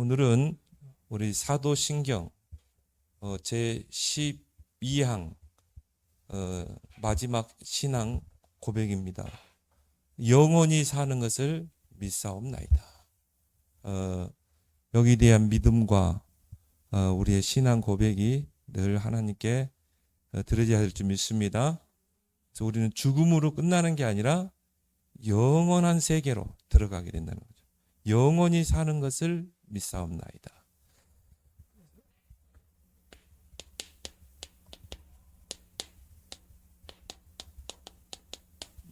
오늘은 우리 사도신경 제 12항 마지막 신앙 고백입니다. 영원히 사는 것을 믿사옵나이다. 여기에 대한 믿음과 우리의 신앙 고백이 늘 하나님께 드려져야 할 줄 믿습니다. 그래서 우리는 죽음으로 끝나는 게 아니라 영원한 세계로 들어가게 된다는 거죠. 영원히 사는 것을 믿사옵나이다.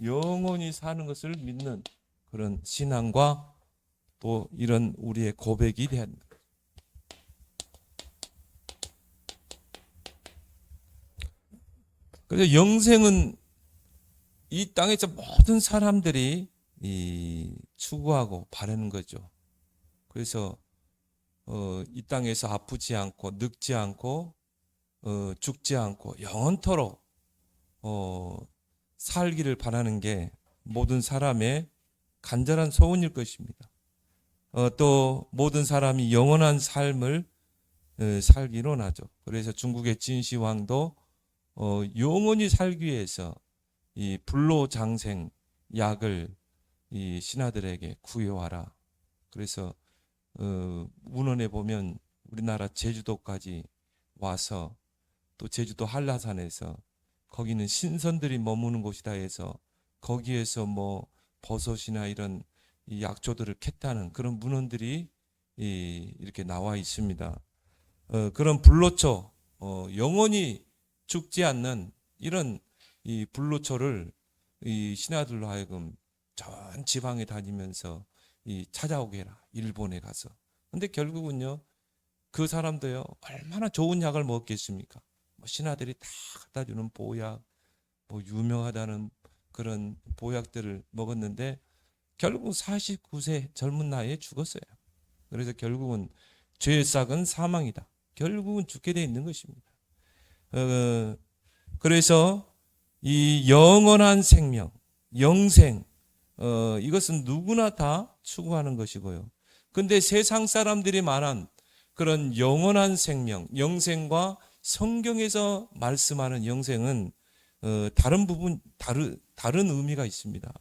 영원히 사는 것을 믿는 그런 신앙과 또 이런 우리의 고백이 돼야 합니다. 그래서 영생은 이 땅에서 모든 사람들이 추구하고 바라는 거죠. 그래서 이 땅에서 아프지 않고 늙지 않고 죽지 않고 영원토록 살기를 바라는 게 모든 사람의 간절한 소원일 것입니다. 또 모든 사람이 영원한 삶을 살기로 하죠. 그래서 중국의 진시황도 영원히 살기 위해서 이 불로장생 약을 이 신하들에게 구해와라. 그래서 문헌에 보면 우리나라 제주도까지 와서 또 제주도 한라산에서 거기는 신선들이 머무는 곳이다 해서 거기에서 뭐 버섯이나 이런 이 약초들을 캤다는 그런 문헌들이 이렇게 나와 있습니다. 그런 불로초 영원히 죽지 않는 이런 이 불로초를 이 신하들로 하여금 전 지방에 다니면서 찾아오게 해라. 일본에 가서. 근데 결국은요, 그 사람도요, 얼마나 좋은 약을 먹겠습니까? 뭐 신하들이 다 갖다 주는 보약, 뭐 유명하다는 그런 보약들을 먹었는데 결국 49세 젊은 나이에 죽었어요. 그래서 결국은 죄의 싹은 사망이다. 결국은 죽게 돼 있는 것입니다. 그래서 이 영원한 생명, 영생, 이것은 누구나 다 추구하는 것이고요. 근데 세상 사람들이 말한 그런 영원한 생명, 영생과 성경에서 말씀하는 영생은 다른 의미가 있습니다.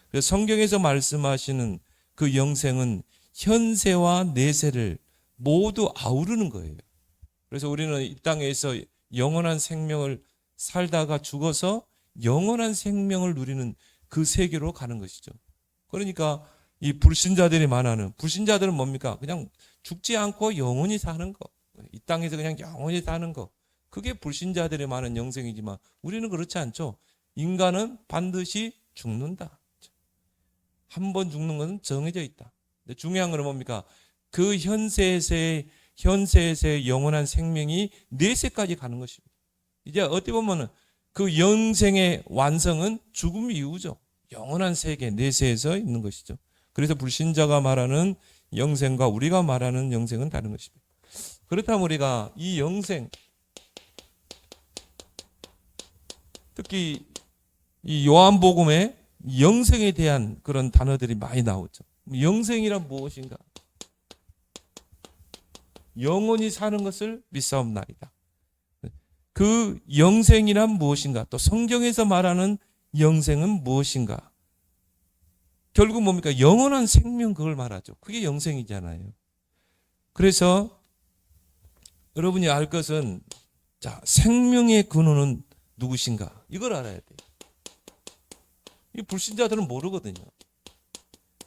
그래서 성경에서 말씀하시는 그 영생은 현세와 내세를 모두 아우르는 거예요. 그래서 우리는 이 땅에서 영원한 생명을 살다가 죽어서 영원한 생명을 누리는 그 세계로 가는 것이죠. 그러니까 이 불신자들이 말하는, 불신자들은 뭡니까? 그냥 죽지 않고 영원히 사는 거. 이 땅에서 그냥 영원히 사는 거. 그게 불신자들이 말하는 영생이지만 우리는 그렇지 않죠. 인간은 반드시 죽는다. 한 번 죽는 것은 정해져 있다. 근데 중요한 건 뭡니까? 그 현세에서의 영원한 생명이 내세까지 가는 것입니다. 이제 어떻게 보면 그 영생의 완성은 죽음 이후죠. 영원한 세계 내세에서 있는 것이죠. 그래서 불신자가 말하는 영생과 우리가 말하는 영생은 다른 것입니다. 그렇다면 우리가 이 영생, 특히 이 요한복음에 영생에 대한 그런 단어들이 많이 나오죠. 영생이란 무엇인가? 영원히 사는 것을 믿사옵나이다. 그 영생이란 무엇인가? 또 성경에서 말하는 영생은 무엇인가? 결국 뭡니까? 영원한 생명, 그걸 말하죠. 그게 영생이잖아요. 그래서 여러분이 알 것은, 자, 생명의 근원은 누구신가? 이걸 알아야 돼요. 이 불신자들은 모르거든요.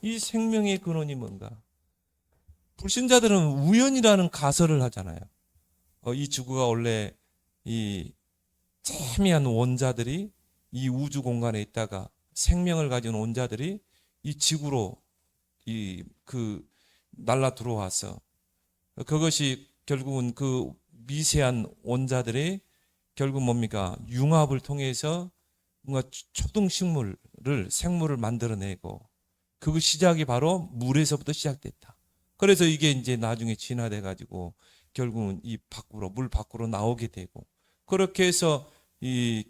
이 생명의 근원이 뭔가? 불신자들은 우연이라는 가설을 하잖아요. 이 지구가 원래 이 재미한 원자들이 이 우주 공간에 있다가 생명을 가진 원자들이 이 지구로 날라 들어와서 그것이 결국은 그 미세한 원자들이 결국 뭡니까? 융합을 통해서 뭔가 초등식물을 생물을 만들어내고 그 시작이 바로 물에서부터 시작됐다. 그래서 이게 이제 나중에 진화돼 가지고 결국은 물 밖으로 나오게 되고 그렇게 해서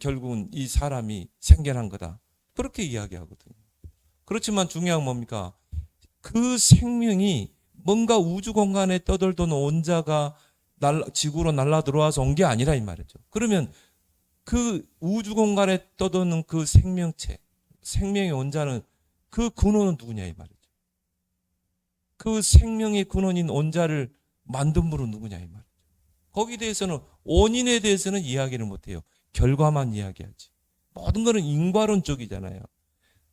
결국은 이 사람이 생겨난 거다. 그렇게 이야기하거든요. 그렇지만 중요한 건 뭡니까? 그 생명이 뭔가 우주 공간에 떠돌던 온자가 지구로 날아 들어와서 온 게 아니라 이 말이죠. 그러면 그 우주 공간에 떠도는 그 생명체, 생명의 온자는 그 근원은 누구냐 이 말이죠. 그 생명의 근원인 온자를 만든 분은 누구냐 이 말이죠. 거기에 대해서는 원인에 대해서는 이야기를 못해요. 결과만 이야기하지. 모든 것은 인과론 쪽이잖아요.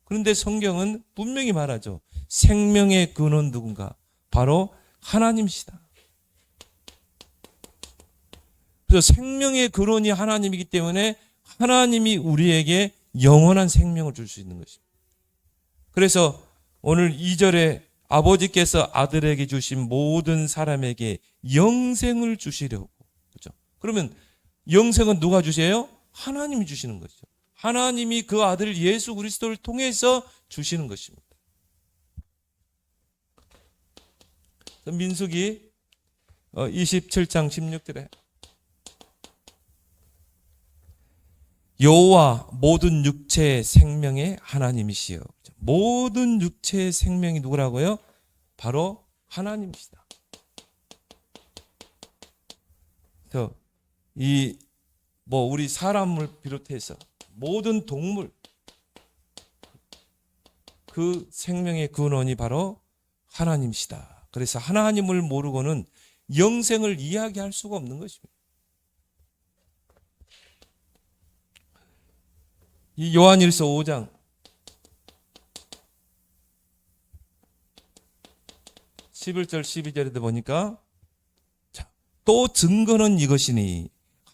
그런데 성경은 분명히 말하죠. 생명의 근원 누군가? 바로 하나님이시다. 그래서 생명의 근원이 하나님이기 때문에 하나님이 우리에게 영원한 생명을 줄 수 있는 것입니다. 그래서 오늘 2절에 아버지께서 아들에게 주신 모든 사람에게 영생을 주시려고. 그렇죠? 그러면 영생은 누가 주세요? 하나님이 주시는 것이죠. 하나님이 그 아들 예수 그리스도를 통해서 주시는 것입니다. 민수기 27장 16절에 여호와 모든 육체의 생명의 하나님이시여. 모든 육체의 생명이 누구라고요? 바로 하나님이시다. 그래서 우리 사람을 비롯해서 모든 동물 그 생명의 근원이 바로 하나님이시다. 그래서 하나님을 모르고는 영생을 이야기할 수가 없는 것입니다. 이 요한일서 5장 11절 12절에도 보니까 또 증거는 이것이니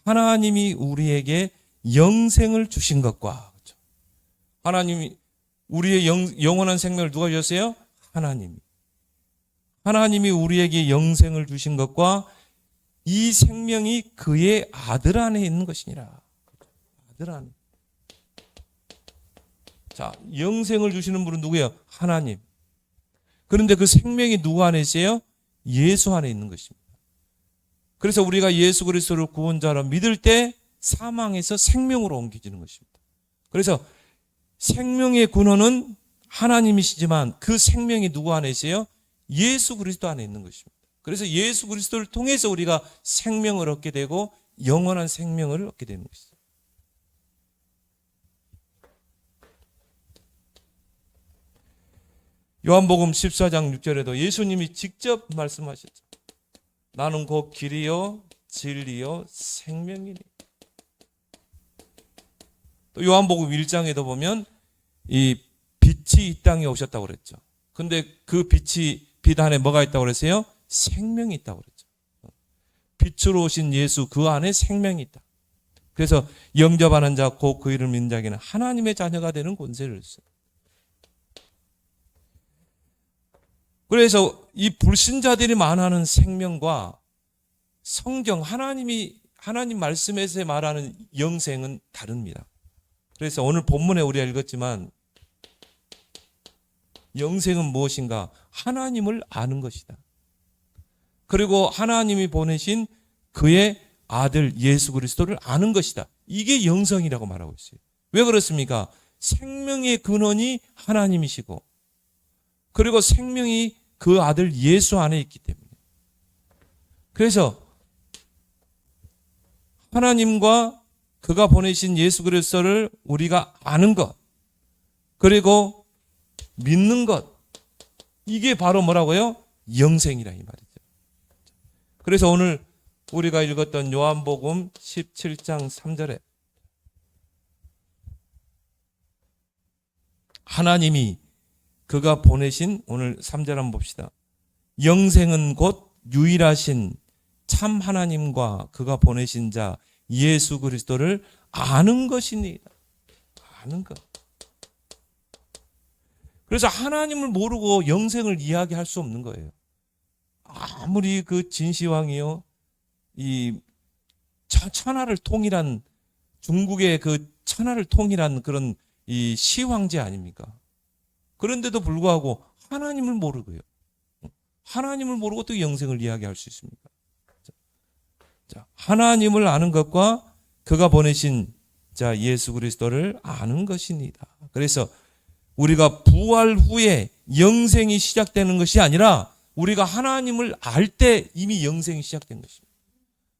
하나님이 우리에게 영생을 주신 것과, 하나님이 우리의 영원한 생명을 누가 주셨어요? 하나님이 우리에게 영생을 주신 것과 이 생명이 그의 아들 안에 있는 것이니라. 아들 안에. 자, 영생을 주시는 분은 누구예요? 하나님. 그런데 그 생명이 누구 안에 있어요? 예수 안에 있는 것입니다. 그래서 우리가 예수 그리스도를 구원자로 믿을 때 사망에서 생명으로 옮겨지는 것입니다. 그래서 생명의 근원은 하나님이시지만 그 생명이 누구 안에 있어요? 예수 그리스도 안에 있는 것입니다. 그래서 예수 그리스도를 통해서 우리가 생명을 얻게 되고 영원한 생명을 얻게 되는 것이죠. 요한복음 14장 6절에도 예수님이 직접 말씀하셨죠. 나는 곧 길이요 진리요 생명이니. 또 요한복음 1장에도 보면 이 빛이 이 땅에 오셨다고 그랬죠. 근데 그 빛 안에 뭐가 있다고 그랬어요? 생명이 있다고 그랬죠. 빛으로 오신 예수 그 안에 생명이 있다. 그래서 영접하는 자 곧 그 이름 믿는 자에게는 하나님의 자녀가 되는 권세를 줬어요. 그래서 이 불신자들이 말하는 생명과 성경 하나님 말씀에서 말하는 영생은 다릅니다. 그래서 오늘 본문에 우리가 읽었지만 영생은 무엇인가? 하나님을 아는 것이다. 그리고 하나님이 보내신 그의 아들 예수 그리스도를 아는 것이다. 이게 영생이라고 말하고 있어요. 왜 그렇습니까? 생명의 근원이 하나님이시고 그리고 생명이 그 아들 예수 안에 있기 때문에. 그래서 하나님과 그가 보내신 예수 그리스도를 우리가 아는 것, 그리고 믿는 것, 이게 바로 뭐라고요? 영생이라 이 말이죠. 그래서 오늘 우리가 읽었던 요한복음 17장 3절에 하나님이 그가 보내신, 오늘 3절 한번 봅시다. 영생은 곧 유일하신 참 하나님과 그가 보내신 자 예수 그리스도를 아는 것이니이다. 아는 것. 그래서 하나님을 모르고 영생을 이야기할 수 없는 거예요. 아무리 그 진시황이요, 이 천하를 통일한, 중국의 그 천하를 통일한 그런 이 시황제 아닙니까? 그런데도 불구하고 하나님을 모르고요. 하나님을 모르고 어떻게 영생을 이야기할 수 있습니까? 자, 하나님을 아는 것과 그가 보내신 자 예수 그리스도를 아는 것입니다. 그래서 우리가 부활 후에 영생이 시작되는 것이 아니라 우리가 하나님을 알 때 이미 영생이 시작된 것입니다.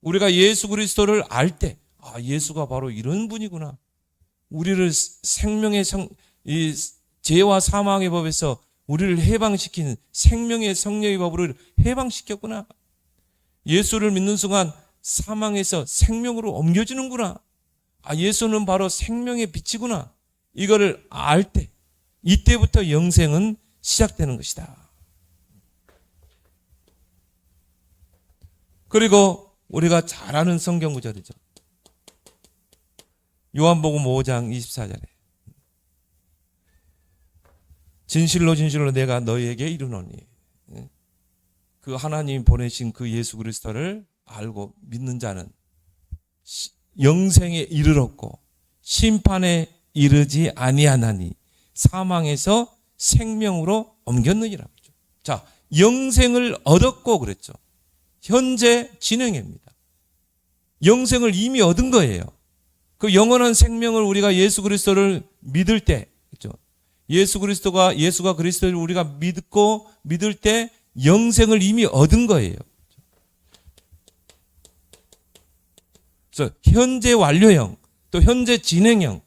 우리가 예수 그리스도를 알 때, 예수가 바로 이런 분이구나. 우리를 이 죄와 사망의 법에서 우리를 해방시키는 생명의 성령의 법으로 해방시켰구나. 예수를 믿는 순간 사망에서 생명으로 옮겨지는구나. 예수는 바로 생명의 빛이구나. 이거를 알 때, 이때부터 영생은 시작되는 것이다. 그리고 우리가 잘 아는 성경 구절이죠. 요한복음 5장 24절에 진실로 진실로 내가 너희에게 이르노니, 그 하나님이 보내신 그 예수 그리스도를 알고 믿는 자는 영생에 이르렀고 심판에 이르지 아니하나니 사망에서 생명으로 옮겼느니라. 자, 영생을 얻었고 그랬죠. 현재 진행입니다. 영생을 이미 얻은 거예요. 그 영원한 생명을 우리가 예수 그리스도를 믿을 때, 그렇죠? 예수가 그리스도를 우리가 믿을 때 영생을 이미 얻은 거예요. 그래서 현재 완료형, 또 현재 진행형,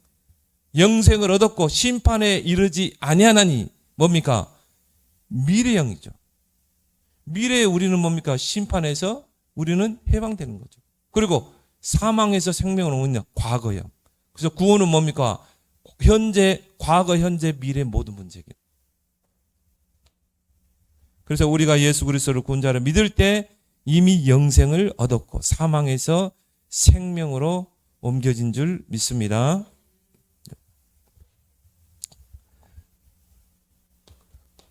영생을 얻었고 심판에 이르지 아니하나니 뭡니까? 미래형이죠. 미래에 우리는 뭡니까? 심판에서 우리는 해방되는 거죠. 그리고 사망에서 생명을 얻는 과거형. 그래서 구원은 뭡니까? 현재, 과거, 현재, 미래 모든 문제입니다. 그래서 우리가 예수 그리스도를 구원자를 믿을 때 이미 영생을 얻었고 사망에서 생명으로 옮겨진 줄 믿습니다.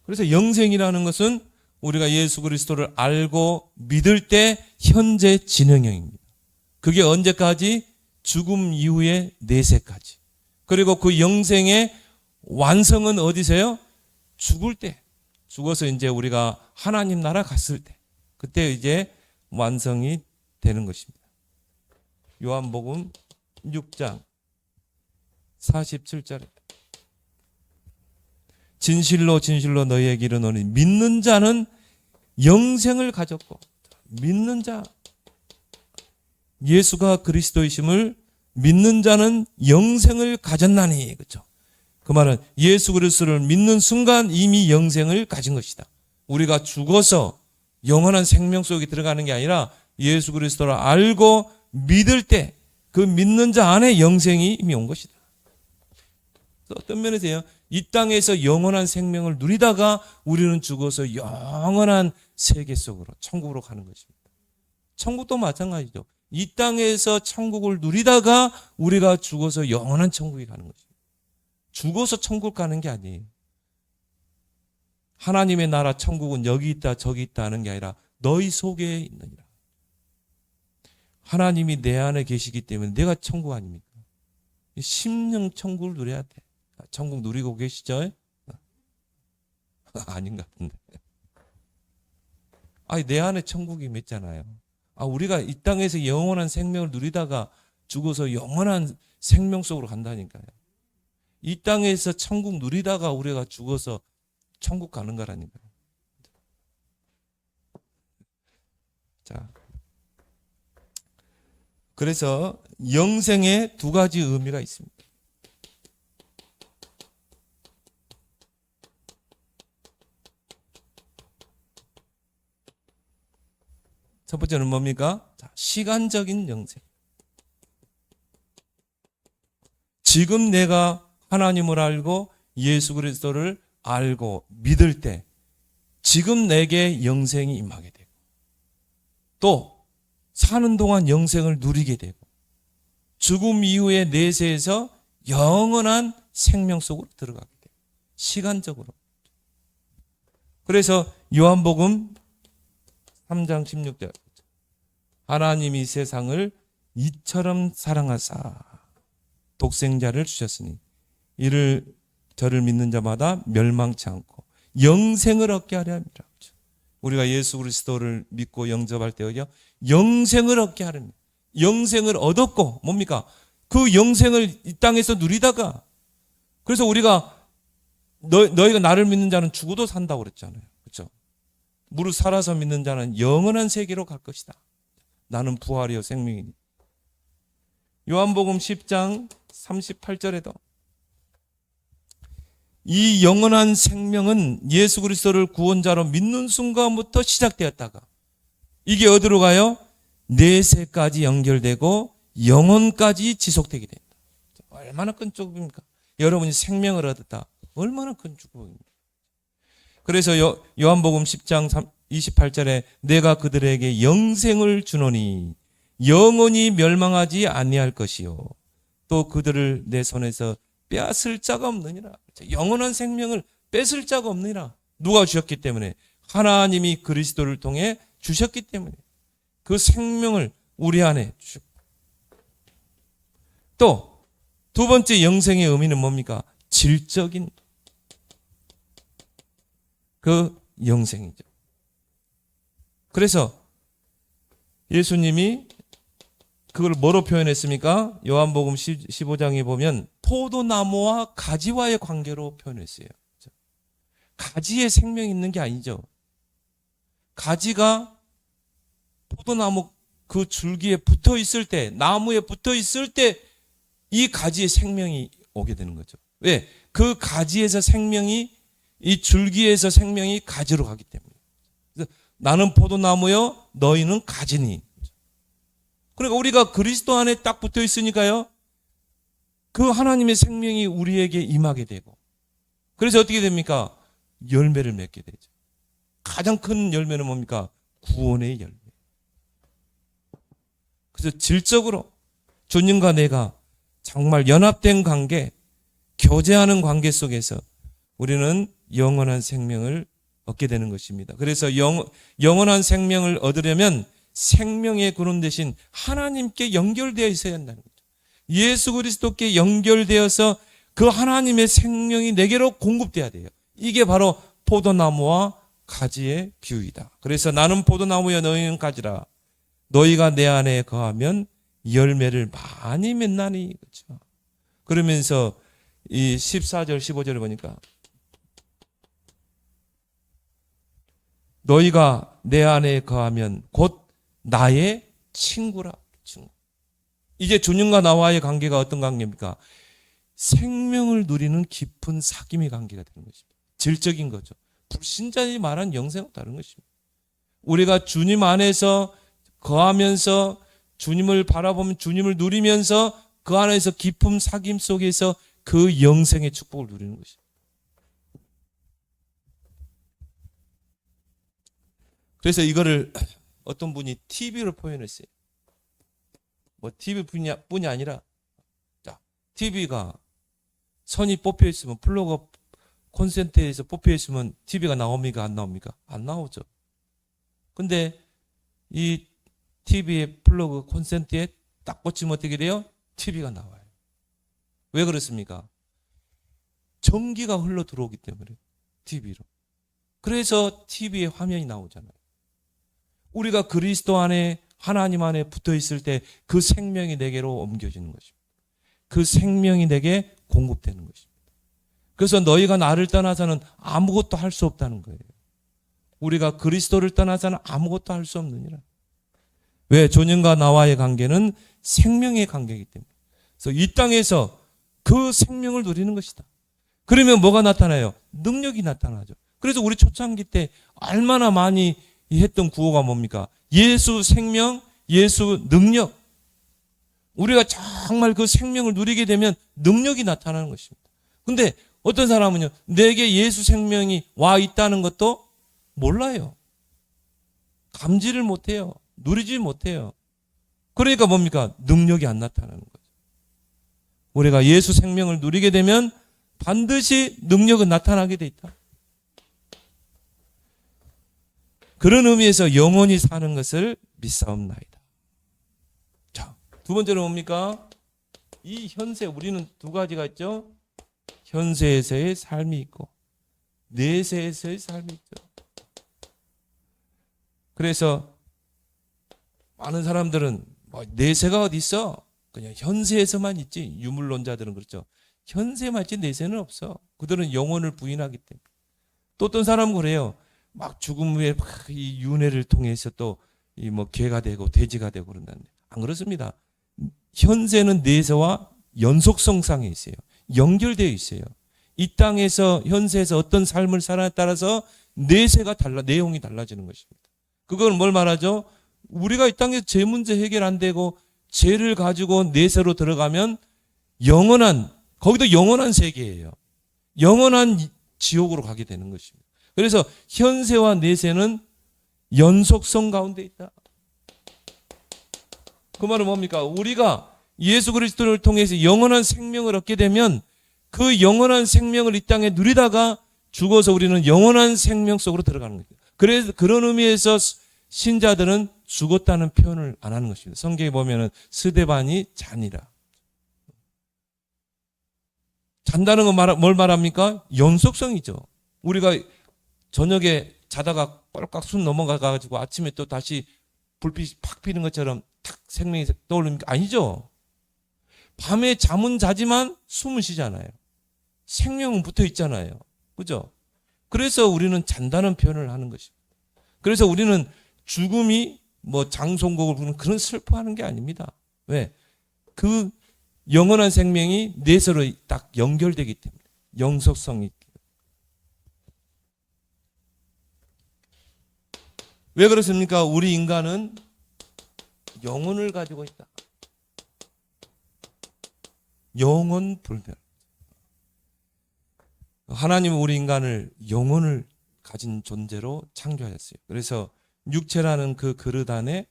그래서 영생이라는 것은 우리가 예수 그리스도를 알고 믿을 때 현재 진행형입니다. 그게 언제까지? 죽음 이후의 내세까지. 그리고 그 영생의 완성은 어디서요? 죽을 때. 죽어서 이제 우리가 하나님 나라 갔을 때. 그때 이제 완성이 되는 것입니다. 요한복음 6장 47절에 진실로 진실로 너희에게 이르노니 믿는 자는 영생을 가졌고, 믿는 자, 예수가 그리스도이심을 믿는 자는 영생을 가졌나니. 그렇죠? 그 말은 예수 그리스도를 믿는 순간 이미 영생을 가진 것이다. 우리가 죽어서 영원한 생명 속에 들어가는 게 아니라 예수 그리스도를 알고 믿을 때 그 믿는 자 안에 영생이 이미 온 것이다. 어떤 면에서요, 이 땅에서 영원한 생명을 누리다가 우리는 죽어서 영원한 세계 속으로, 천국으로 가는 것입니다. 천국도 마찬가지죠. 이 땅에서 천국을 누리다가 우리가 죽어서 영원한 천국에 가는 것입니다. 죽어서 천국 가는 게 아니에요. 하나님의 나라 천국은 여기 있다 저기 있다 하는 게 아니라 너희 속에 있느니라. 하나님이 내 안에 계시기 때문에 내가 천국 아닙니까? 심령 천국을 누려야 돼. 천국 누리고 계시죠? 아닌 것 같은데. 내 안에 천국이 맺잖아요. 우리가 이 땅에서 영원한 생명을 누리다가 죽어서 영원한 생명 속으로 간다니까요. 이 땅에서 천국 누리다가 우리가 죽어서 천국 가는 거라니까요. 자, 그래서 영생에 두 가지 의미가 있습니다. 첫 번째는 뭡니까? 시간적인 영생. 지금 내가 하나님을 알고 예수 그리스도를 알고 믿을 때 지금 내게 영생이 임하게 되고, 또 사는 동안 영생을 누리게 되고, 죽음 이후의 내세에서 영원한 생명 속으로 들어가게 돼요. 시간적으로. 그래서 요한복음 3장 16절 하나님이 세상을 이처럼 사랑하사 독생자를 주셨으니 이를 저를 믿는 자마다 멸망치 않고 영생을 얻게 하려 합니다. 우리가 예수 그리스도를 믿고 영접할 때요, 영생을 얻게 하렵니다. 영생을 얻었고 뭡니까? 그 영생을 이 땅에서 누리다가, 그래서 우리가 너희가 나를 믿는 자는 죽어도 산다고 그랬잖아요. 그렇죠? 무릇 살아서 믿는 자는 영원한 세계로 갈 것이다. 나는 부활이요 생명이니. 요한복음 10장 38절에도 이 영원한 생명은 예수 그리스도를 구원자로 믿는 순간부터 시작되었다가 이게 어디로 가요? 내세까지 연결되고 영원까지 지속되게 된다. 얼마나 큰 축복입니까? 여러분이 생명을 얻었다. 얼마나 큰 축복입니까? 그래서 요한복음 10장 28절에 내가 그들에게 영생을 주노니 영원히 멸망하지 아니할 것이요 또 그들을 내 손에서 빼앗을 자가 없느니라. 영원한 생명을 뺏을 자가 없느니라. 누가 주셨기 때문에? 하나님이 그리스도를 통해 주셨기 때문에 그 생명을 우리 안에 주셨고. 또 두 번째 영생의 의미는 뭡니까? 질적인 그 영생이죠. 그래서 예수님이 그걸 뭐로 표현했습니까? 요한복음 15장에 보면 포도나무와 가지와의 관계로 표현했어요. 가지에 생명이 있는 게 아니죠. 가지가 포도나무 그 줄기에 붙어 있을 때, 나무에 붙어 있을 때 이 가지에 생명이 오게 되는 거죠. 왜? 그 가지에서 생명이, 이 줄기에서 생명이 가지로 가기 때문에. 그래서 나는 포도나무요, 너희는 가지니. 그러니까 우리가 그리스도 안에 딱 붙어 있으니까요, 그 하나님의 생명이 우리에게 임하게 되고, 그래서 어떻게 됩니까? 열매를 맺게 되죠. 가장 큰 열매는 뭡니까? 구원의 열매. 그래서 질적으로 주님과 내가 정말 연합된 관계, 교제하는 관계 속에서 우리는 영원한 생명을 얻게 되는 것입니다. 그래서 영원한 생명을 얻으려면 생명의 근원 대신 하나님께 연결되어 있어야 한다는 거죠. 예수 그리스도께 연결되어서 그 하나님의 생명이 내게로 공급돼야 돼요. 이게 바로 포도나무와 가지의 비유이다. 그래서 나는 포도나무여 너희는 가지라. 너희가 내 안에 거하면 열매를 많이 맺나니. 그렇죠. 그러면서 이 14절 15절을 보니까 너희가 내 안에 거하면 곧 나의 친구라. 친구. 이제 주님과 나와의 관계가 어떤 관계입니까? 생명을 누리는 깊은 사귐의 관계가 되는 것입니다. 질적인 거죠. 불신자들이 말한 영생은 다른 것입니다. 우리가 주님 안에서 거하면서 주님을 바라보면 주님을 누리면서 그 안에서 깊은 사귐 속에서 그 영생의 축복을 누리는 것입니다. 그래서 이거를 어떤 분이 TV로 표현했어요. 뭐 TV뿐이 아니라, 자, TV가 선이 뽑혀 있으면, 플러그 콘센트에서 뽑혀 있으면 TV가 나옵니까? 안 나옵니까? 안 나오죠. 근데 이 TV의 플러그 콘센트에 딱 꽂히면 어떻게 돼요? TV가 나와요. 왜 그렇습니까? 전기가 흘러 들어오기 때문에 TV로. 그래서 TV에 화면이 나오잖아요. 우리가 그리스도 안에, 하나님 안에 붙어 있을 때 그 생명이 내게로 옮겨지는 것입니다. 그 생명이 내게 공급되는 것입니다. 그래서 너희가 나를 떠나서는 아무것도 할 수 없다는 거예요. 우리가 그리스도를 떠나서는 아무것도 할 수 없느니라. 왜? 주님과 나와의 관계는 생명의 관계이기 때문에. 그래서 이 땅에서 그 생명을 누리는 것이다. 그러면 뭐가 나타나요? 능력이 나타나죠. 그래서 우리 초창기 때 얼마나 많이 했던 구호가 뭡니까? 예수 생명, 예수 능력. 우리가 정말 그 생명을 누리게 되면 능력이 나타나는 것입니다. 근데 어떤 사람은요, 내게 예수 생명이 와 있다는 것도 몰라요. 감지를 못해요. 누리지 못해요. 그러니까 뭡니까? 능력이 안 나타나는 거죠. 우리가 예수 생명을 누리게 되면 반드시 능력은 나타나게 돼 있다. 그런 의미에서 영원히 사는 것을 믿사옵나이다. 자, 두 번째로 뭡니까? 이 현세, 우리는 두 가지가 있죠. 현세에서의 삶이 있고 내세에서의 삶이 있죠. 그래서 많은 사람들은 내세가 어디 있어? 그냥 현세에서만 있지. 유물론자들은 그렇죠. 현세만 있지 내세는 없어. 그들은 영혼을 부인하기 때문에. 또 어떤 사람은 그래요. 막 죽음 후에 막 이 윤회를 통해서 또 이 뭐 개가 되고 돼지가 되고 그런다는데 안 그렇습니다. 현세는 내세와 연속성상에 있어요. 연결되어 있어요. 이 땅에서 현세에서 어떤 삶을 살아에 따라서 내세가 내용이 달라지는 것입니다. 그건 뭘 말하죠? 우리가 이 땅에서 죄 문제 해결 안 되고 죄를 가지고 내세로 들어가면 거기도 영원한 세계예요. 영원한 지옥으로 가게 되는 것입니다. 그래서 현세와 내세는 연속성 가운데 있다. 그 말은 뭡니까? 우리가 예수 그리스도를 통해서 영원한 생명을 얻게 되면 그 영원한 생명을 이 땅에 누리다가 죽어서 우리는 영원한 생명 속으로 들어가는 거예요. 그래서 그런 의미에서 신자들은 죽었다는 표현을 안 하는 것입니다. 성경에 보면은 스데반이 잔이라. 잔다는 건 뭘 말합니까? 연속성이죠. 우리가 저녁에 자다가 꼴깍 숨 넘어가가지고 아침에 또 다시 불빛이 팍 피는 것처럼 탁 생명이 떠오릅니까? 아니죠. 밤에 잠은 자지만 숨은 쉬잖아요. 생명은 붙어 있잖아요. 그죠? 그래서 우리는 잔다는 표현을 하는 것입니다. 그래서 우리는 죽음이 뭐 장송곡을 부르는 그런 슬퍼하는 게 아닙니다. 왜? 그 영원한 생명이 내세로 딱 연결되기 때문에 영속성이 있기 때문에. 왜 그렇습니까? 우리 인간은 영혼을 가지고 있다. 영혼 불멸. 하나님은 우리 인간을 영혼을 가진 존재로 창조하셨어요. 그래서 육체라는 그 그릇 안에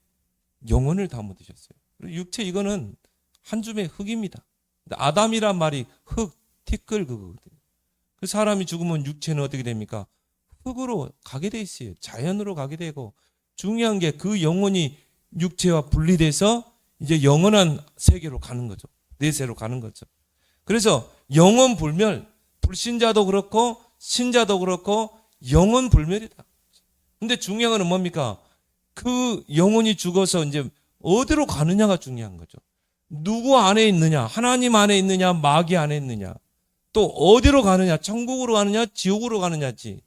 영혼을 담아 두셨어요. 육체 이거는 한 줌의 흙입니다. 아담이란 말이 흙, 티끌 그거거든요. 그 사람이 죽으면 육체는 어떻게 됩니까? 흙으로 가게 돼 있어요. 자연으로 가게 되고 중요한 게 그 영혼이 육체와 분리돼서 이제 영원한 세계로 가는 거죠. 내세로 가는 거죠. 그래서 영원 불멸, 불신자도 그렇고 신자도 그렇고 영원 불멸이다. 근데 중요한 건 뭡니까? 그 영혼이 죽어서 이제 어디로 가느냐가 중요한 거죠. 누구 안에 있느냐? 하나님 안에 있느냐? 마귀 안에 있느냐? 또 어디로 가느냐? 천국으로 가느냐? 지옥으로 가느냐지.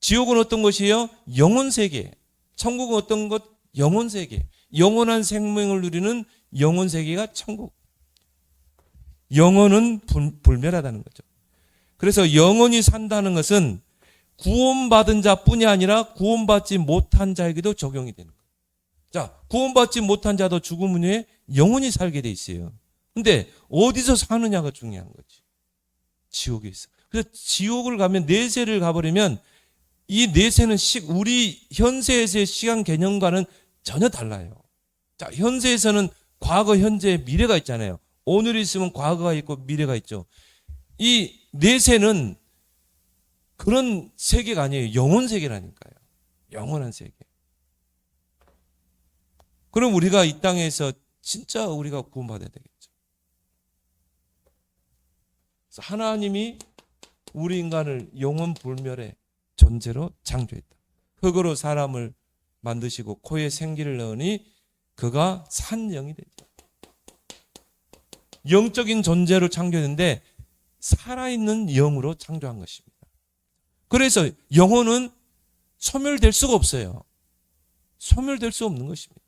지옥은 어떤 것이에요? 영혼 세계. 천국은 어떤 것? 영혼 세계. 영원한 생명을 누리는 영혼 세계가 천국. 영혼은 불멸하다는 거죠. 그래서 영혼이 산다는 것은 구원받은 자뿐이 아니라 구원받지 못한 자에게도 적용이 되는 거예요. 자, 구원받지 못한 자도 죽음 후에 영혼이 살게 돼 있어요. 근데 어디서 사느냐가 중요한 거지. 지옥에 있어. 그래서 지옥을 가면 내세를 가버리면 이 내세는 우리 현세에서의 시간 개념과는 전혀 달라요. 자, 현세에서는 과거, 현재, 미래가 있잖아요. 오늘이 있으면 과거가 있고 미래가 있죠. 이 내세는 그런 세계가 아니에요. 영혼 세계라니까요. 영원한 세계. 그럼 우리가 이 땅에서 진짜 우리가 구원받아야 되겠죠. 그래서 하나님이 우리 인간을 영원 불멸의 존재로 창조했다. 흙으로 사람을 만드시고 코에 생기를 넣으니 그가 산 영이 됐다. 영적인 존재로 창조했는데 살아있는 영으로 창조한 것입니다. 그래서 영혼은 소멸될 수가 없어요. 소멸될 수 없는 것입니다.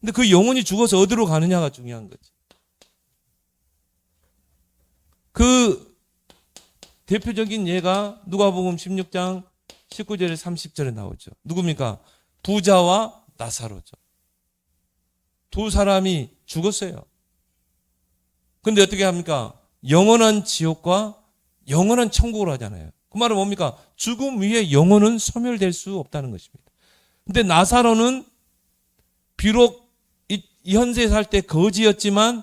근데 그 영혼이 죽어서 어디로 가느냐가 중요한 거지. 그 대표적인 예가 누가복음 16장 19절에 30절에 나오죠. 누굽니까? 부자와 나사로죠. 두 사람이 죽었어요. 근데 어떻게 합니까? 영원한 지옥과 영원한 천국으로 하잖아요. 그 말은 뭡니까? 죽음 위에 영혼은 소멸될 수 없다는 것입니다. 근데 나사로는 비록 이 현세에 살 때 거지였지만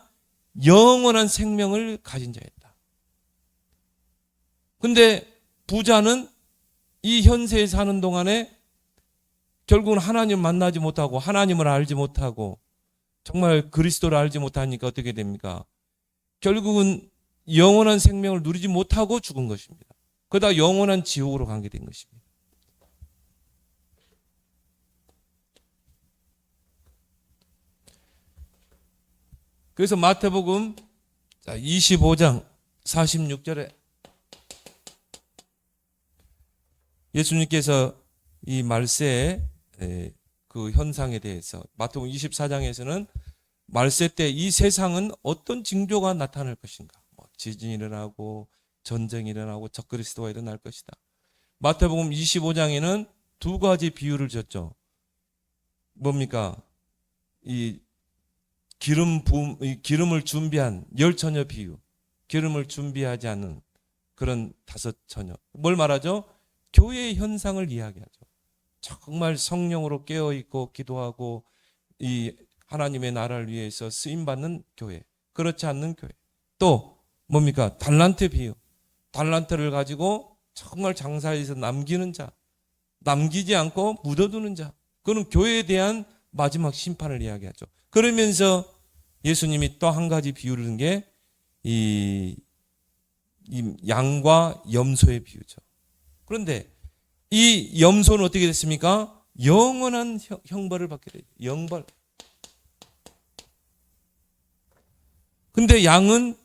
영원한 생명을 가진 자였다. 근데 부자는 이 현세에 사는 동안에 결국은 하나님을 만나지 못하고 하나님을 알지 못하고 정말 그리스도를 알지 못하니까 어떻게 됩니까? 결국은 영원한 생명을 누리지 못하고 죽은 것입니다. 그러다 영원한 지옥으로 가게 된 것입니다. 그래서 마태복음 25장 46절에 예수님께서 이 말세의 그 현상에 대해서 마태복음 24장에서는 말세 때 이 세상은 어떤 징조가 나타날 것인가? 지진이 일어나고 전쟁이 일어나고 적그리스도가 일어날 것이다. 마태복음 25장에는 두 가지 비유를 줬죠. 뭡니까? 이 기름을 준비한 열 처녀 비유, 기름을 준비하지 않은 그런 다섯 처녀. 뭘 말하죠? 교회의 현상을 이야기하죠. 정말 성령으로 깨어 있고 기도하고 이 하나님의 나라를 위해서 쓰임 받는 교회, 그렇지 않는 교회. 또 뭡니까? 달란트 비유. 달란트를 가지고 정말 장사해서 남기는 자, 남기지 않고 묻어두는 자. 그는 교회에 대한 마지막 심판을 이야기하죠. 그러면서 예수님이 또 한 가지 비유를 든 게 이 양과 염소의 비유죠. 그런데 이 염소는 어떻게 됐습니까? 영원한 형벌을 받게 돼요. 영벌. 근데 양은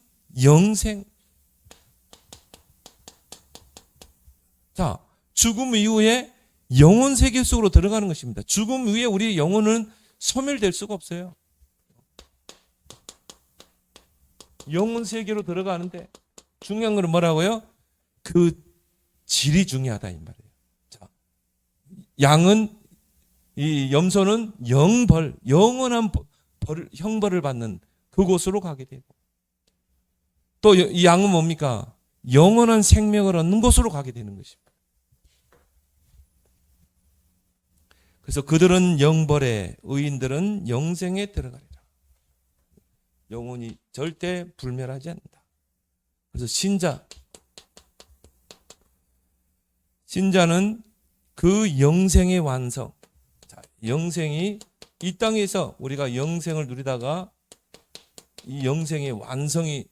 영생. 자, 죽음 이후에 영혼 세계 속으로 들어가는 것입니다. 죽음 이후에 우리 영혼은 소멸될 수가 없어요. 영혼 세계로 들어가는데 중요한 건 뭐라고요? 그 질이 중요하다 이 말이에요. 자, 양은 이 염소는 영벌, 영원한 형벌을 받는 그곳으로 가게 되고 또 이 양은 뭡니까? 영원한 생명을 얻는 곳으로 가게 되는 것입니다. 그래서 그들은 영벌에 의인들은 영생에 들어가리라. 영혼이 절대 불멸하지 않는다. 그래서 신자는 그 영생의 완성. 자, 영생이 이 땅에서 우리가 영생을 누리다가 이 영생의 완성을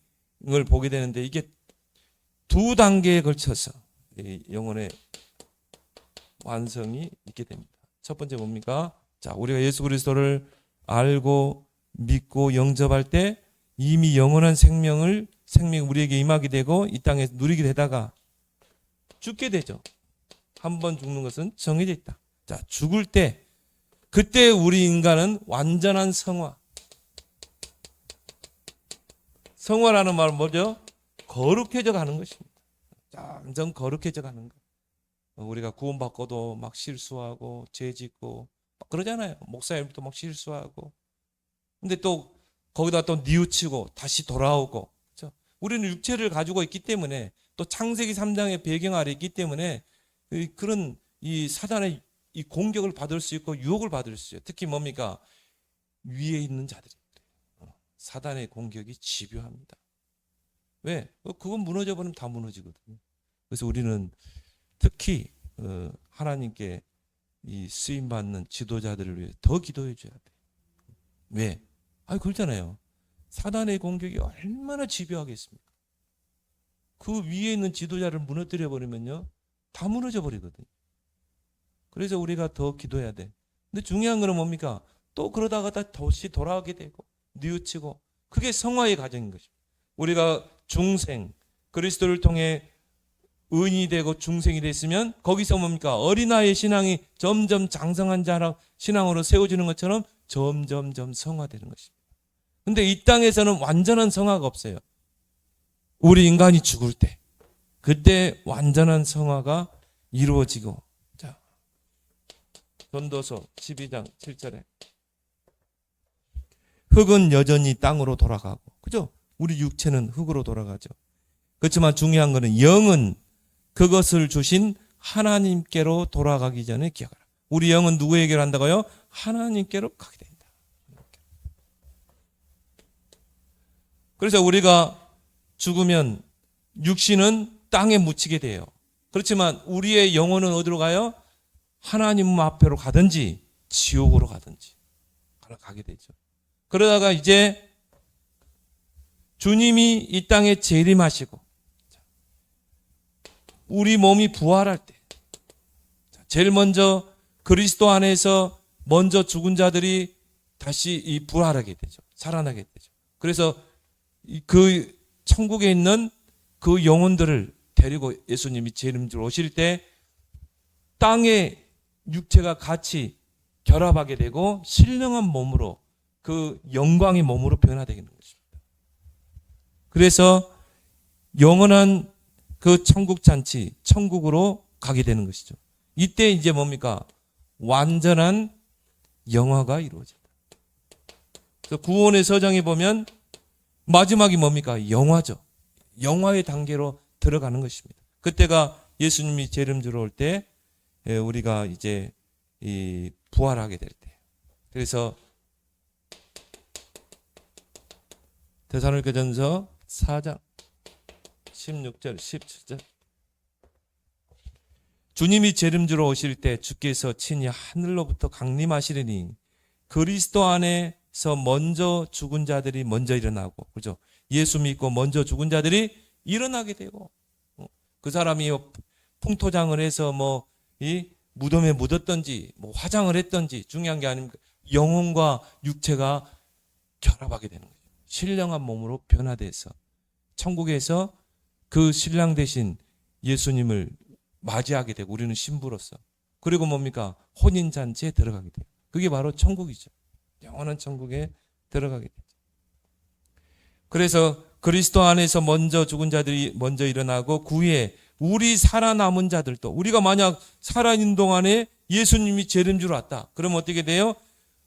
보게 되는데 이게 두 단계에 걸쳐서 이 영혼의 완성이 있게 됩니다. 첫 번째 뭡니까? 자, 우리가 예수 그리스도를 알고 믿고 영접할 때 이미 영원한 생명이 우리에게 임하게 되고 이 땅에서 누리게 되다가 죽게 되죠. 한 번 죽는 것은 정해져 있다. 자, 죽을 때 그때 우리 인간은 완전한 성화. 성화라는 말은 뭐죠? 거룩해져 가는 것입니다. 점점 거룩해져 가는 것. 우리가 구원받고도 막 실수하고 죄 짓고 막 그러잖아요. 목사님도 막 실수하고. 근데 또 거기다 또 뉘우치고 다시 돌아오고. 그렇죠? 우리는 육체를 가지고 있기 때문에 또 창세기 3장의 배경 아래 있기 때문에 그런 이 사단의 이 공격을 받을 수 있고 유혹을 받을 수 있어요. 특히 뭡니까? 위에 있는 자들이. 사단의 공격이 집요합니다. 왜? 그건 무너져 버리면 다 무너지거든요. 그래서 우리는 특히 하나님께 이 쓰임 받는 지도자들을 위해 더 기도해 줘야 돼. 왜? 그렇잖아요. 사단의 공격이 얼마나 집요하겠습니까? 그 위에 있는 지도자를 무너뜨려 버리면요, 다 무너져 버리거든요. 그래서 우리가 더 기도해야 돼. 근데 중요한 거는 뭡니까? 또 그러다가 다시 돌아오게 되고 뉘우치고 그게 성화의 과정인 것입니다. 우리가 중생 그리스도를 통해 의인이 되고 중생이 됐으면 거기서 뭡니까? 어린아이의 신앙이 점점 장성한 신앙으로 세워지는 것처럼 점점점 성화되는 것입니다. 근데 이 땅에서는 완전한 성화가 없어요. 우리 인간이 죽을 때 그때 완전한 성화가 이루어지고. 자, 전도서 12장 7절에 흙은 여전히 땅으로 돌아가고, 그죠? 우리 육체는 흙으로 돌아가죠. 그렇지만 중요한 것은 영은 그것을 주신 하나님께로 돌아가기 전에 기억하라. 우리 영은 누구에게로 한다고요? 하나님께로 가게 된다. 그래서 우리가 죽으면 육신은 땅에 묻히게 돼요. 그렇지만 우리의 영혼은 어디로 가요? 하나님 앞으로 가든지 지옥으로 가든지 가게 되죠. 그러다가 이제 주님이 이 땅에 재림하시고 우리 몸이 부활할 때 제일 먼저 그리스도 안에서 먼저 죽은 자들이 다시 부활하게 되죠. 살아나게 되죠. 그래서 그 천국에 있는 그 영혼들을 데리고 예수님이 재림으로 오실 때 땅에 육체가 같이 결합하게 되고 신령한 몸으로 그 영광의 몸으로 변화되는 것입니다. 그래서 영원한 그 천국 잔치, 천국으로 가게 되는 것이죠. 이때 이제 뭡니까? 완전한 영화가 이루어진다. 그래서 구원의 서정에 보면 마지막이 뭡니까? 영화죠. 영화의 단계로 들어가는 것입니다. 그때가 예수님이 재림주로 올 때 우리가 이제 이 부활하게 될 때. 그래서 데살로니가전서 4장 16절 17절 주님이 재림주로 오실 때 주께서 친히 하늘로부터 강림하시리니 그리스도 안에서 먼저 죽은 자들이 먼저 일어나고, 그죠? 예수 믿고 먼저 죽은 자들이 일어나게 되고, 그 사람이 풍토장을 해서 뭐 이 무덤에 묻었던지 뭐 화장을 했던지 중요한 게 아닙니까? 영혼과 육체가 결합하게 되는 거예요. 신령한 몸으로 변화돼서 천국에서 그 신랑 되신 예수님을 맞이하게 되고 우리는 신부로서, 그리고 뭡니까? 혼인잔치에 들어가게 돼요. 그게 바로 천국이죠. 영원한 천국에 들어가게 되죠. 그래서 그리스도 안에서 먼저 죽은 자들이 먼저 일어나고 그 후에 우리 살아남은 자들도, 우리가 만약 살아있는 동안에 예수님이 재림주로 왔다. 그러면 어떻게 돼요?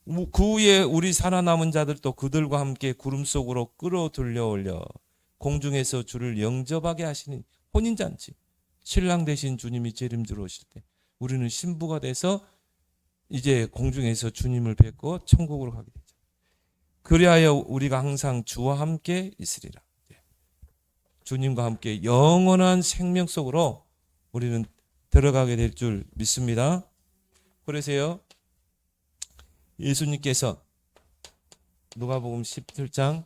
그 후에 우리 살아남은 자들도 그들과 함께 구름 속으로 끌어들여 올려 공중에서 주를 영접하게 하시는 혼인잔치, 신랑 되신 주님이 재림주로 오실 때 우리는 신부가 돼서 이제 공중에서 주님을 뵙고 천국으로 가게 되죠. 그리하여 우리가 항상 주와 함께 있으리라. 주님과 함께 영원한 생명 속으로 우리는 들어가게 될 줄 믿습니다. 그래서요, 예수님께서 누가복음 17장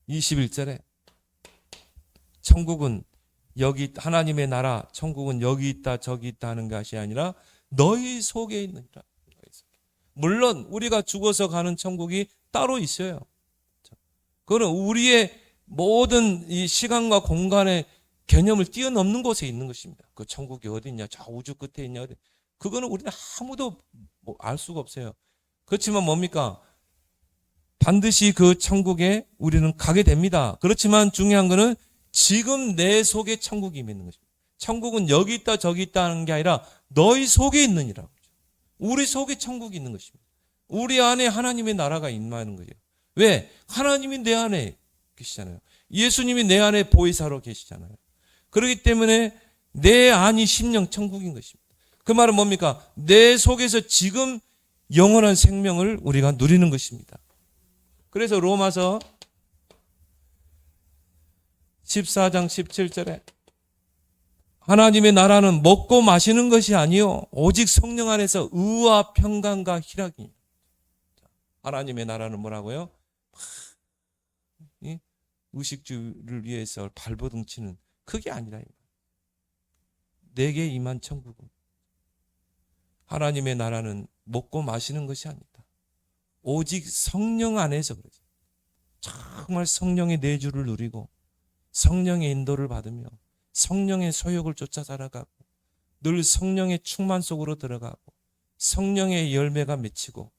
21절에 천국은 여기, 하나님의 나라 천국은 여기 있다 저기 있다 하는 것이 아니라 너희 속에 있느니라. 물론 우리가 죽어서 가는 천국이 따로 있어요. 그거는 우리의 모든 이 시간과 공간의 개념을 뛰어넘는 곳에 있는 것입니다. 그 천국이 어디 있냐, 저 우주 끝에 있냐, 어디. 그거는 우리는 아무도 알 수가 없어요. 그렇지만 뭡니까? 반드시 그 천국에 우리는 가게 됩니다. 그렇지만 중요한 거는 지금 내 속에 천국이 있는 것입니다. 천국은 여기 있다 저기 있다 하는 게 아니라 너희 속에 있느니라. 우리 속에 천국이 있는 것입니다. 우리 안에 하나님의 나라가 임하는 거예요. 왜? 하나님이 내 안에 계시잖아요. 예수님이 내 안에 보혜사로 계시잖아요. 그렇기 때문에 내 안이 심령 천국인 것입니다. 그 말은 뭡니까? 내 속에서 지금 영원한 생명을 우리가 누리는 것입니다. 그래서 로마서 14장 17절에 하나님의 나라는 먹고 마시는 것이 아니요 오직 성령 안에서 의와 평강과 희락이니. 하나님의 나라는 뭐라고요? 의식주를 위해서 발버둥 치는 그게 아니라 내게 임한 천국은 하나님의 나라는 먹고 마시는 것이 아니다. 오직 성령 안에서 그러죠. 정말 성령의 내주를 누리고 성령의 인도를 받으며 성령의 소욕을 쫓아 살아가고 늘 성령의 충만 속으로 들어가고 성령의 열매가 맺히고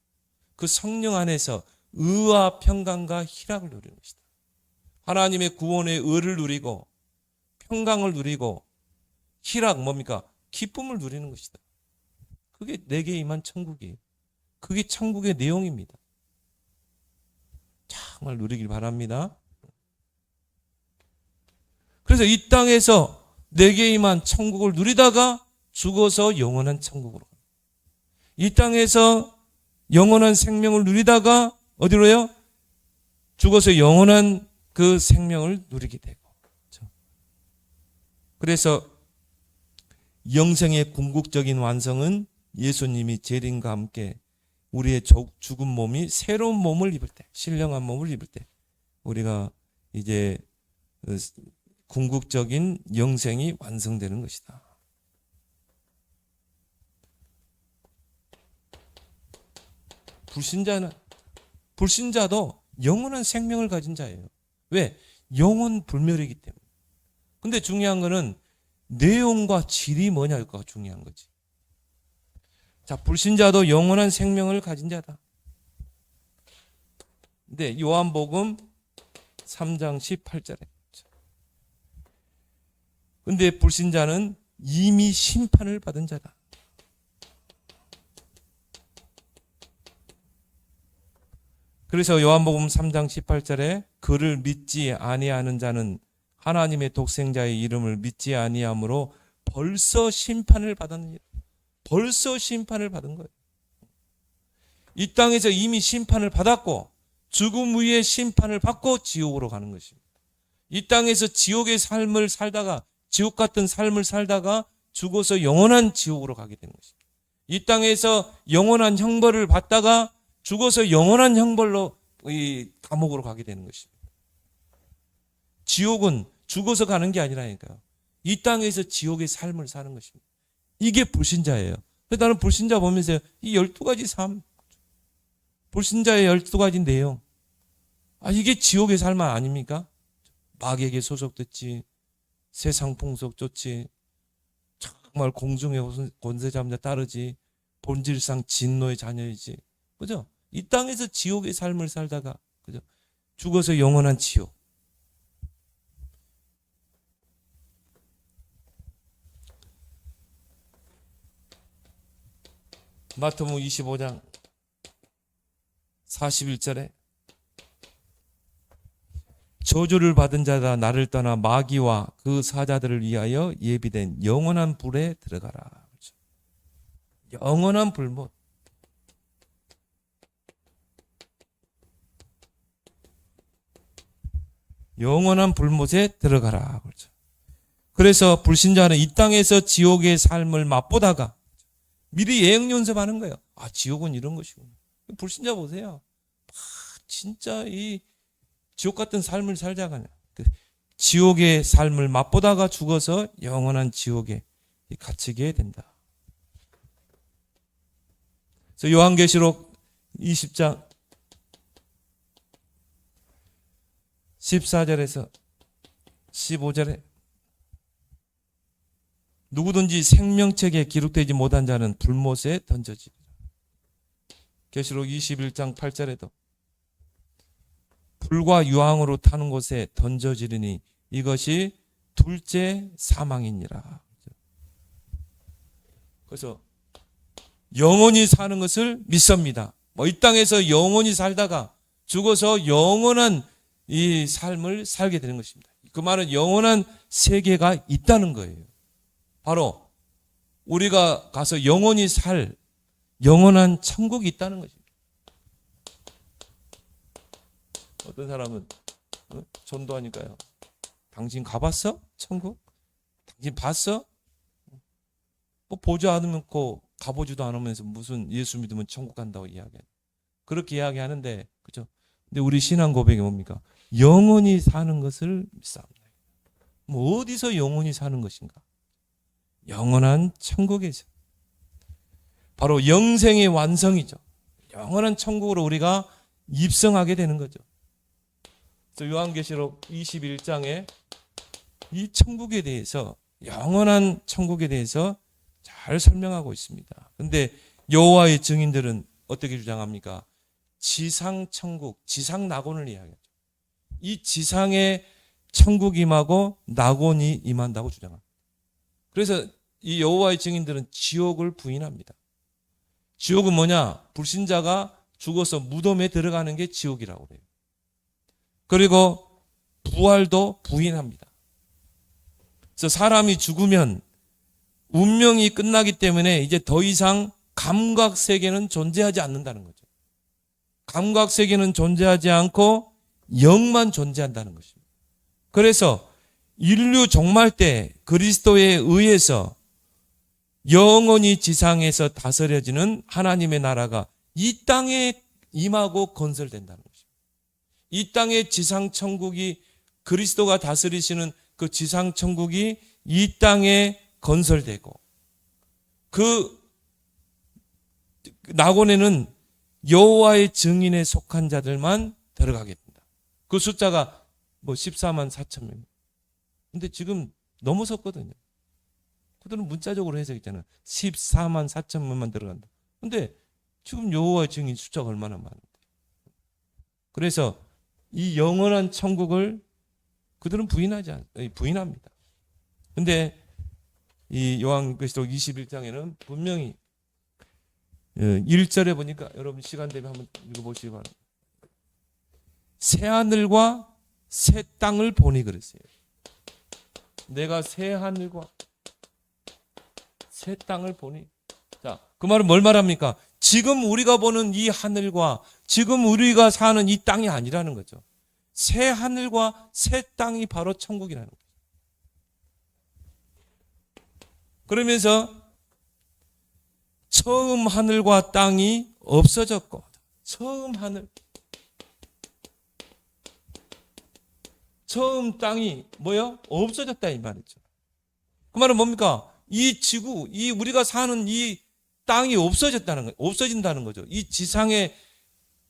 그 성령 안에서 의와 평강과 희락을 누리는 것이다. 하나님의 구원의 의를 누리고 평강을 누리고 희락 뭡니까? 기쁨을 누리는 것이다. 그게 내게 임한 천국이에요. 그게 천국의 내용입니다. 정말 누리길 바랍니다. 그래서 이 땅에서 내게 임한 천국을 누리다가 죽어서 영원한 천국으로 갑니다. 이 땅에서 영원한 생명을 누리다가 어디로요? 죽어서 영원한 그 생명을 누리게 되고. 그래서 영생의 궁극적인 완성은 예수님이 재림과 함께 우리의 죽은 몸이 새로운 몸을 입을 때, 신령한 몸을 입을 때 우리가 이제 궁극적인 영생이 완성되는 것이다. 불신자도 영원한 생명을 가진 자예요. 왜? 영원 불멸이기 때문에. 근데 중요한 거는 내용과 질이 뭐냐가 중요한 거지. 자, 불신자도 영원한 생명을 가진 자다. 근데 요한복음 3장 18절에. 근데 불신자는 이미 심판을 받은 자다. 그래서 요한복음 3장 18절에 그를 믿지 아니하는 자는 하나님의 독생자의 이름을 믿지 아니함으로 벌써 심판을 받았느니라. 벌써 심판을 받은 거예요. 이 땅에서 이미 심판을 받았고 죽음 위에 심판을 받고 지옥으로 가는 것입니다. 이 땅에서 지옥의 삶을 살다가 지옥 같은 삶을 살다가 죽어서 영원한 지옥으로 가게 되는 것입니다. 이 땅에서 영원한 형벌을 받다가 죽어서 영원한 형벌로 이 감옥으로 가게 되는 것입니다. 지옥은 죽어서 가는 게 아니라니까요. 이 땅에서 지옥의 삶을 사는 것입니다. 이게 불신자예요. 그래서 나는 불신자 보면서 이 12가지 삶, 불신자의 12가지 내용, 이게 지옥의 삶 아닙니까? 마귀에게 소속됐지, 세상 풍속 쫓지, 정말 공중의 권세 잡는 자 따르지, 본질상 진노의 자녀이지, 그죠? 이 땅에서 지옥의 삶을 살다가, 그죠? 죽어서 영원한 지옥. 마태복음 25장 41절에 저주를 받은 자다 나를 떠나 마귀와 그 사자들을 위하여 예비된 영원한 불에 들어가라. 그렇죠? 영원한 불못. 영원한 불못에 들어가라. 그렇죠? 그래서 불신자는 이 땅에서 지옥의 삶을 맛보다가 미리 예행 연습하는 거예요. 지옥은 이런 것이구나. 불신자 보세요. 진짜 이 지옥 같은 삶을 살다가 지옥의 삶을 맛보다가 죽어서 영원한 지옥에 갇히게 된다. 그래서 요한계시록 20장 14절에서 15절에 누구든지 생명책에 기록되지 못한 자는 불못에 던져지리라. 계시록 21장 8절에도 불과 유황으로 타는 곳에 던져지리니 이것이 둘째 사망이니라. 그래서 영원히 사는 것을 믿습니다. 이 땅에서 영원히 살다가 죽어서 영원한 이 삶을 살게 되는 것입니다. 그 말은 영원한 세계가 있다는 거예요. 바로 우리가 가서 영원히 살 영원한 천국이 있다는 것입니다. 어떤 사람은 전도하니까요. 당신 가봤어? 천국? 당신 봤어? 보지 않으면 가보지도 않으면서 무슨 예수 믿으면 천국 간다고 이야기해요. 그렇게 이야기하는데, 그죠? 근데 우리 신앙 고백이 뭡니까? 영원히 사는 것을 믿습니다. 어디서 영원히 사는 것인가? 영원한 천국에서. 바로 영생의 완성이죠. 영원한 천국으로 우리가 입성하게 되는 거죠. 그래서 요한계시록 21장에 이 천국에 대해서, 영원한 천국에 대해서 잘 설명하고 있습니다. 그런데 여호와의 증인들은 어떻게 주장합니까? 지상 천국, 지상 낙원을 이야기하죠. 이 지상에 천국이 임하고 낙원이 임한다고 주장합니다. 그래서 이 여호와의 증인들은 지옥을 부인합니다. 지옥은 뭐냐? 불신자가 죽어서 무덤에 들어가는 게 지옥이라고 그래요. 그리고 부활도 부인합니다. 그래서 사람이 죽으면 운명이 끝나기 때문에 이제 더 이상 감각 세계는 존재하지 않는다는 거죠. 감각 세계는 존재하지 않고 영만 존재한다는 것입니다. 그래서 인류 종말 때 그리스도에 의해서 영원히 지상에서 다스려지는 하나님의 나라가 이 땅에 임하고 건설된다는 것입니다. 이 땅의 지상 천국이, 그리스도가 다스리시는 그 지상 천국이 이 땅에 건설되고, 그 낙원에는 여호와의 증인에 속한 자들만 들어가게 된다. 그 숫자가 14만 4천 명. 근데 지금 넘어섰거든요. 그들은 문자적으로 해석했잖아요. 14만 4천 명만 들어간다. 근데 지금 여호와 증인 숫자가 얼마나 많은데. 그래서 이 영원한 천국을 그들은 부인합니다. 근데 이 요한계시록 21장에는 분명히 1절에 보니까 여러분 시간 되면 한번 읽어보시기 바랍니다. 새 하늘과 새 땅을 보니 그랬어요. 내가 새 하늘과 새 땅을 보니. 자, 그 말은 뭘 말합니까? 지금 우리가 보는 이 하늘과 지금 우리가 사는 이 땅이 아니라는 거죠. 새 하늘과 새 땅이 바로 천국이라는 거죠. 그러면서 처음 하늘과 땅이 없어졌고, 처음 하늘, 처음 땅이 뭐요? 없어졌다 이 말이죠. 그 말은 뭡니까? 이 지구, 이 우리가 사는 이 땅이 없어졌다는 거예요. 없어진다는 거죠. 이 지상에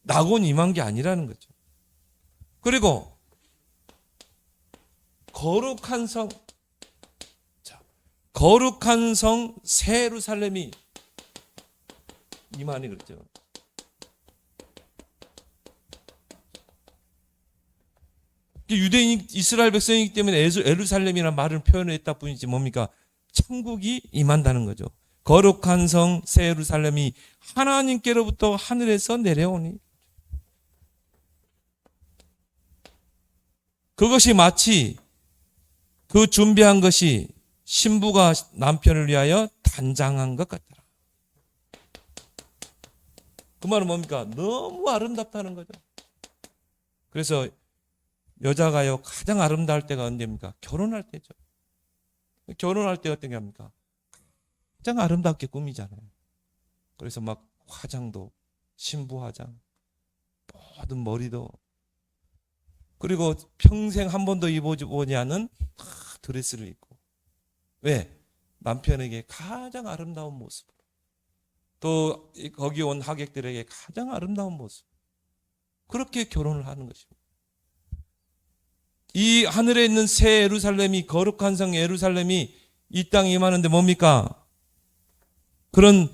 낙원 임한 게 아니라는 거죠. 그리고 거룩한 성, 거룩한 성 새 예루살렘이 임하니 그렇죠. 유대인 이스라엘 백성이기 때문에 예루살렘이라는 말을 표현했다 뿐이지 뭡니까? 천국이 임한다는 거죠. 거룩한 성 새 예루살렘이 하나님께로부터 하늘에서 내려오니 그것이 마치 그 준비한 것이 신부가 남편을 위하여 단장한 것 같더라. 그 말은 뭡니까? 너무 아름답다는 거죠. 그래서 여자가요 가장 아름다울 때가 언제입니까? 결혼할 때죠. 결혼할 때 어떤 게 합니까? 가장 아름답게 꾸미잖아요. 그래서 막 화장도 신부 화장, 모든 머리도, 그리고 평생 한 번도 입어보지 않은 드레스를 입고. 왜? 남편에게 가장 아름다운 모습, 또 거기 온 하객들에게 가장 아름다운 모습, 그렇게 결혼을 하는 것입니다. 이 하늘에 있는 새 예루살렘이, 거룩한 성 예루살렘이 이 땅에 임하는데 뭡니까? 그런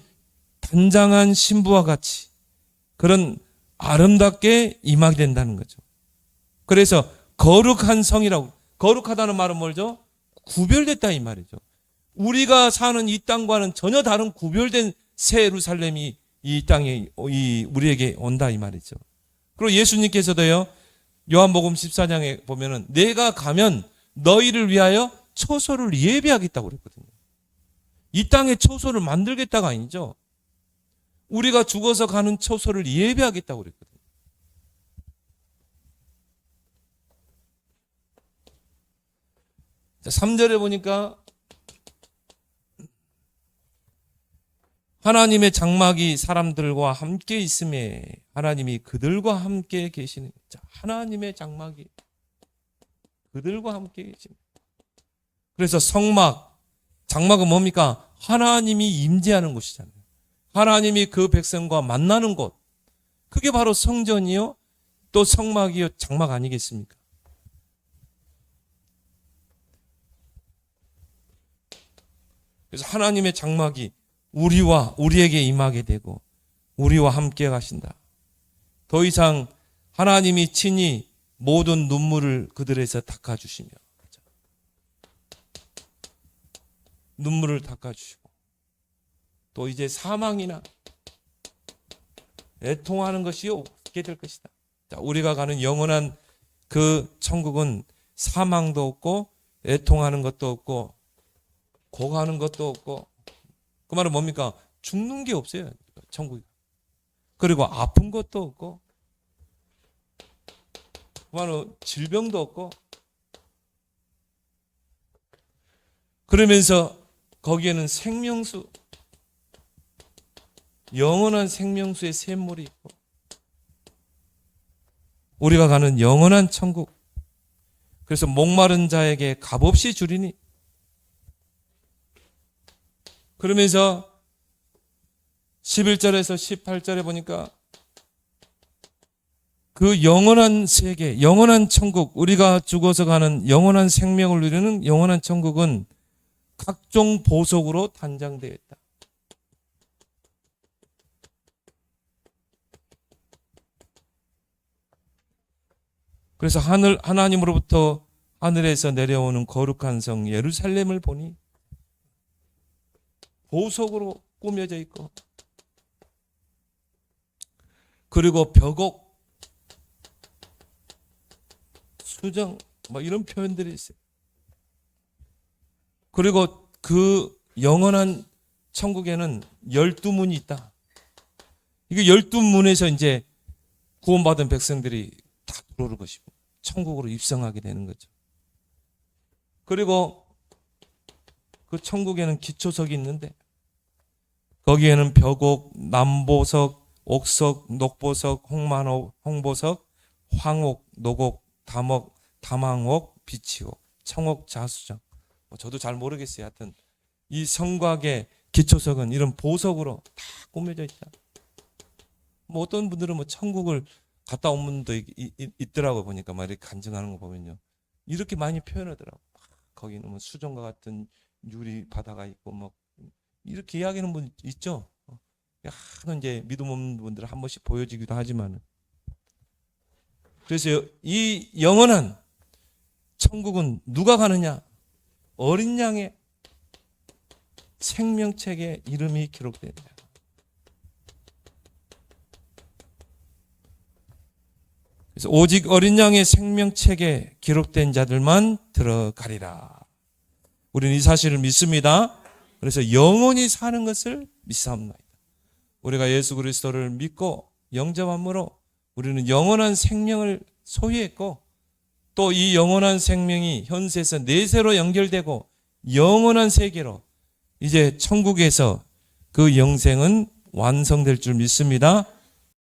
단장한 신부와 같이 그런 아름답게 임하게 된다는 거죠. 그래서 거룩한 성이라고, 거룩하다는 말은 뭐죠? 구별됐다 이 말이죠. 우리가 사는 이 땅과는 전혀 다른 구별된 새 예루살렘이 이 땅에 우리에게 온다 이 말이죠. 그리고 예수님께서도요 요한복음 14장에 보면은 내가 가면 너희를 위하여 초소를 예비하겠다고 그랬거든요. 이 땅에 초소를 만들겠다가 아니죠. 우리가 죽어서 가는 초소를 예비하겠다고 그랬거든요. 3절에 보니까 하나님의 장막이 사람들과 함께 있음에 하나님이 그들과 함께 계시는. 자, 하나님의 장막이 그들과 함께 계시는. 그래서 성막, 장막은 뭡니까? 하나님이 임재하는 곳이잖아요. 하나님이 그 백성과 만나는 곳. 그게 바로 성전이요, 또 성막이요, 장막 아니겠습니까? 그래서 하나님의 장막이 우리에게 임하게 되고 우리와 함께 가신다. 더 이상 하나님이 친히 모든 눈물을 그들에서 닦아주시며, 눈물을 닦아주시고, 또 이제 사망이나 애통하는 것이 없게 될 것이다. 자, 우리가 가는 영원한 그 천국은 사망도 없고 애통하는 것도 없고 고가는 것도 없고, 그 말은 뭡니까? 죽는 게 없어요, 천국이. 그리고 아픈 것도 없고, 그 말은 질병도 없고, 그러면서 거기에는 생명수, 영원한 생명수의 샘물이 있고, 우리가 가는 영원한 천국. 그래서 목마른 자에게 값없이 주리니. 그러면서 11절에서 18절에 보니까 그 영원한 세계, 영원한 천국, 우리가 죽어서 가는 영원한 생명을 누리는 영원한 천국은 각종 보석으로 단장되어 있다. 그래서 하나님으로부터 하늘에서 내려오는 거룩한 성 예루살렘을 보니 보석으로 꾸며져 있고, 그리고 벽옥, 수정, 뭐 이런 표현들이 있어요. 그리고 그 영원한 천국에는 12문이 있다. 이게 12문에서 이제 구원받은 백성들이 다 들어오는 것이고 천국으로 입성하게 되는 거죠. 그리고 그 천국에는 기초석이 있는데 거기에는 벽옥, 남보석, 옥석, 녹보석, 홍보석, 황옥, 녹옥, 담옥, 담황옥, 비치옥, 청옥, 자수정. 저도 잘 모르겠어요. 하여튼 이 성곽의 기초석은 이런 보석으로 다 꾸며져 있다. 뭐 어떤 분들은 뭐 천국을 갔다 온 분도 있더라고. 보니까 막 이렇게 간증하는 거 보면요, 이렇게 많이 표현하더라고. 거기는 뭐 수정과 같은 유리 바다가 있고 뭐 이렇게 이야기하는 분 있죠. 하는 이제 믿음 없는 분들은 한 번씩 보여지기도 하지만, 그래서 이 영원한 천국은 누가 가느냐? 어린 양의 생명책에 이름이 기록된다. 그래서 오직 어린 양의 생명책에 기록된 자들만 들어가리라. 우리는 이 사실을 믿습니다. 그래서 영원히 사는 것을 믿사옵나이다. 우리가 예수 그리스도를 믿고 영접함으로 우리는 영원한 생명을 소유했고, 또 이 영원한 생명이 현세에서 내세로 연결되고 영원한 세계로 이제 천국에서 그 영생은 완성될 줄 믿습니다.